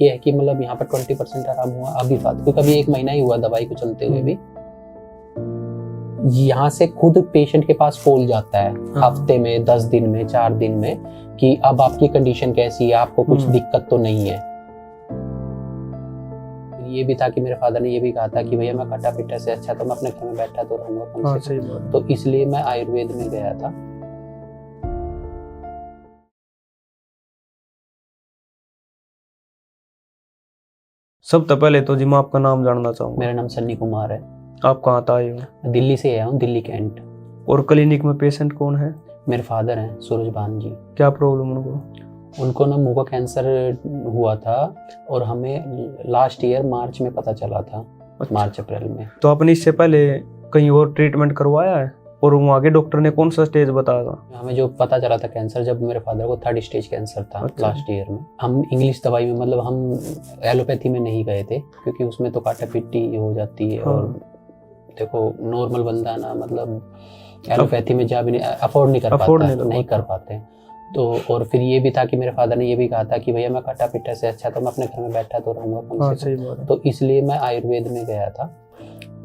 ये है कि मतलब यहाँ पर 20% आराम हुआ अभी फात, क्योंकि अभी 1 महीना ही हुआ दवाई को चलते हुए भी। यहाँ से खुद पेशेंट के पास कॉल जाता है हफ्ते में, 10 दिन में, 4 दिन में, कि अब आपकी कंडीशन कैसी है, आपको कुछ दिक्कत तो नहीं है। ये भी था कि मेरे फादर ने ये भी कहा था कि भैया मैं कटा पिटा से अच्छा तो मैं अपने घर में बैठा तो रहूंगा कम से कम, तो इसलिए मैं आयुर्वेद में गया था। सबसे पहले तो जी मैं आपका नाम जानना चाहूंगा। मेरा नाम सन्नी कुमार है। आप कहाँ से आए हो? दिल्ली से आया हूँ, दिल्ली कैंट। और क्लिनिक में पेशेंट कौन है? मेरे फादर हैं सूरजभान जी। क्या प्रॉब्लम उनको? उनको ना मुंह का कैंसर हुआ था और हमें लास्ट ईयर मार्च में पता चला था। अच्छा। मार्च अप्रैल में। तो आपने इससे पहले कहीं और ट्रीटमेंट करवाया है? और वहाँ के डॉक्टर ने कौन सा स्टेज बताया था? हमें जो पता चला था कैंसर, जब मेरे फादर को 3rd स्टेज कैंसर था। अच्छा। लास्ट ईयर में हम इंग्लिश दवाई में, मतलब हम एलोपैथी में नहीं गए थे, क्योंकि उसमें तो काटा पिट्टी हो जाती है। और देखो नॉर्मल बंदा ना, मतलब एलोपैथी में जा भी नहीं, अफोर्ड नहीं कर पाते। तो और फिर ये भी था कि मेरे फादर ने ये भी कहा था कि भैया मैं कटा पिटा से अच्छा तो मैं अपने घर में बैठा तो रहूंगा कम से कम, तो इसलिए मैं आयुर्वेद में गया था।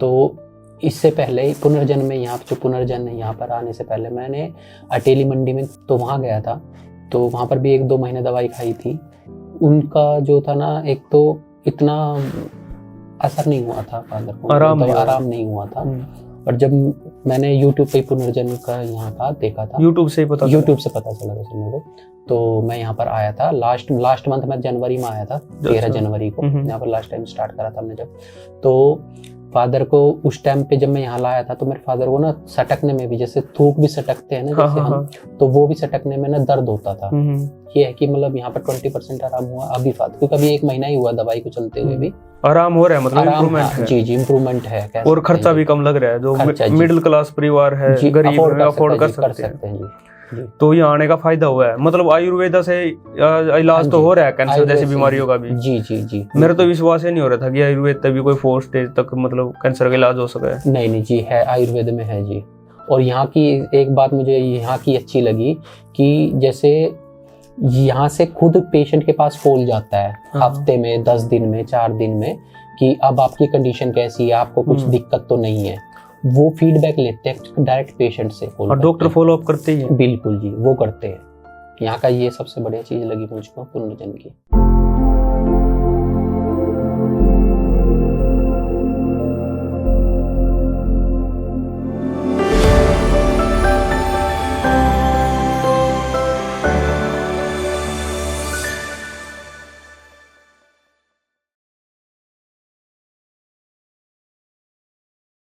तो इससे पहले पुनर्जन्म में, यहाँ जो पुनर्जन्म है, यहाँ पर आने से पहले मैंने अटेली मंडी में तो वहाँ गया था। तो वहाँ पर भी 1-2 महीने दवाई खाई थी। उनका जो था ना, एक तो इतना असर नहीं हुआ था फादर को, आराम नहीं हुआ था। और जब मैंने YouTube पे पुनर्जन्म का यहाँ का देखा था, YouTube से पता चला था मेरे को, तो मैं यहाँ पर आया था लास्ट मंथ में, जनवरी में आया था, 13 जनवरी को यहाँ पर लास्ट टाइम स्टार्ट करा था हमने जब। तो फादर को उस टाइम पे जब मैं यहाँ लाया था, तो मेरे फादर को ना सटकने में भी, जैसे थूक भी सटकते हैं ना जैसे हम, तो वो भी सटकने में ना दर्द होता था। ये है कि मतलब यहाँ पर 20% आराम हुआ अभी फादर, क्योंकि अभी 1 महीना ही हुआ दवाई को चलते हुए भी। आराम हो रहा है, मतलब इम्प्रूवमेंट है। जी इम्प्रूवमेंट है। और खर्चा भी कम लग रहा है, जो मिडिल क्लास परिवार है, गरीब अफोर्ड कर सकते हैं जी। तो यहाँ आने का फायदा हुआ है, मतलब आयुर्वेदा से इलाज तो हो रहा है कैंसर जैसी बीमारियों का भी। जी मेरा तो विश्वास ही नहीं हो रहा था कि आयुर्वेद तभी कोई 4 स्टेज तक मतलब कैंसर का इलाज हो सके। नहीं जी, है, आयुर्वेद में है जी। और यहाँ की एक बात मुझे यहाँ की अच्छी लगी कि जैसे यहाँ से खुद पेशेंट के पास कॉल जाता है हफ्ते में, 10 दिन में, 4 दिन में, कि अब आपकी कंडीशन कैसी है, आपको कुछ दिक्कत तो नहीं है। वो फीडबैक लेते हैं डायरेक्ट पेशेंट से, और डॉक्टर फॉलो अप करते हैं। बिल्कुल जी, वो करते हैं। यहाँ का ये सबसे बढ़िया चीज लगी मुझको पुनर्जन्म की।